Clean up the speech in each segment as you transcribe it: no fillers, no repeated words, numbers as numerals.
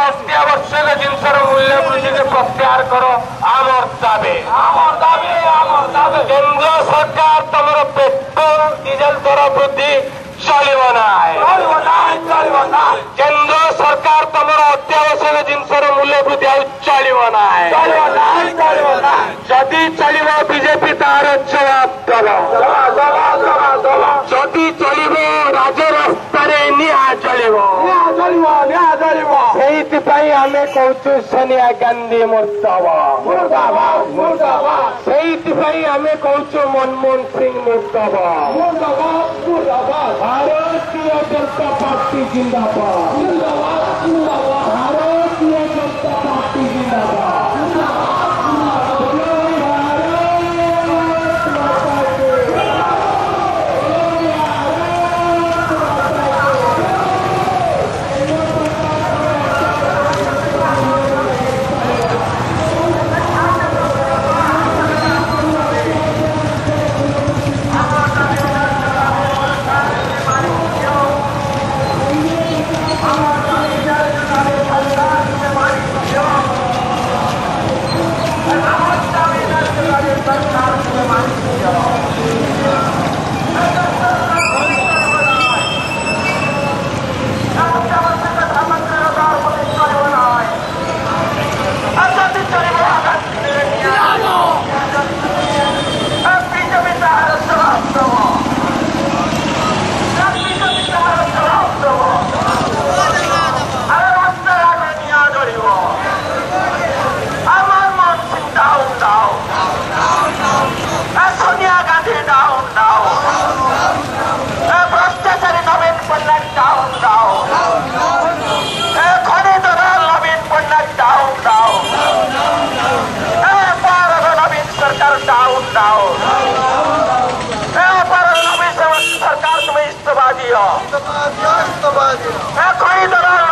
ଅତ୍ୟାବଶ୍ୟକ ଜିନିଷର ମୂଲ୍ୟ ବୃଦ୍ଧିକୁ ପ୍ରତ୍ୟାହାର କର। ଆମର ଦାବି କେନ୍ଦ୍ର ସରକାର ତମର ପେଟ୍ରୋଲ ଡିଜେଲ ଦର ବୃଦ୍ଧି ଚଳିବ ନାହିଁ। କେନ୍ଦ୍ର ସରକାର ତମର ଅତ୍ୟାବଶ୍ୟକ ଜିନିଷର ମୂଲ୍ୟ ବୃଦ୍ଧି ଆଉ ଚଳିବ ନାହିଁ। ଯଦି ଚଳିବ ବିଜେପି ତାର ଜବାବ ଦବ। ଯଦି ଚଳିବ ରାଜରାସ୍ତାରେ ନିଆଁ ଚଳିବ। ସେଇଥିପାଇଁ ଆମେ କହୁଛୁ ସୋନିଆ ଗାନ୍ଧୀ ମୁର୍ଦ୍ଦାବାଦ। ସେଇଥିପାଇଁ ଆମେ କହୁଛୁ ମନମୋହନ ସିଂ ମୁର୍ଦ୍ଦାବାଦ। ଭାରତୀୟ ଜନତା ପାର୍ଟି ଜିନ୍ଦାବାଦ। ଭାରତୀୟ ଜନତା ପାର୍ଟି ଜିନ୍ଦାବାଦ।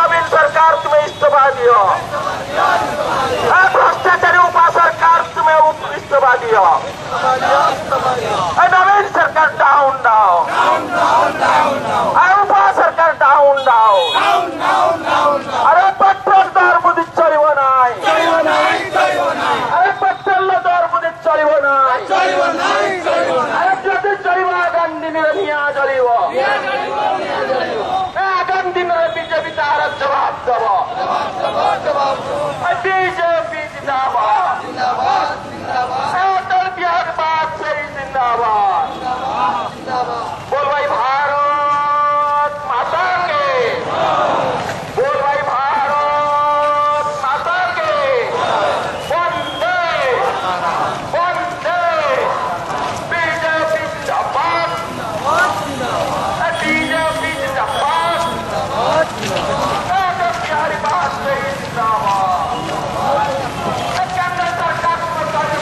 नवीन सरकार तुम्हें इस्तीफा दियो। भ्रष्टाचारी उपा सरकार तुम्हें इस्तीफा दियो। नवीन सरकार डाउन उपा सरकार डाउन अरे पेट्रोल दर बुद्धि चलिब नाई। अरे पेट्रोल दर बुद्धि चलिब नाई। अरे जदि चलिब आगामी दिन निआं जलिब। आगामी दिन बीजेपी तार जवाब दब। बीजेपी जिंदाबाद। अटल बिहारी वाजपेयी जिंदाबाद। बोल भाई भारत माता के। बोल भाई भारत माता के। वंदे वंदे बीजेपी जिंदाबाद। बीजेपी जिंदाबाद। अटल बिहारी वाजपेयी जिंदाबाद। केंद्र सरकार को चलिए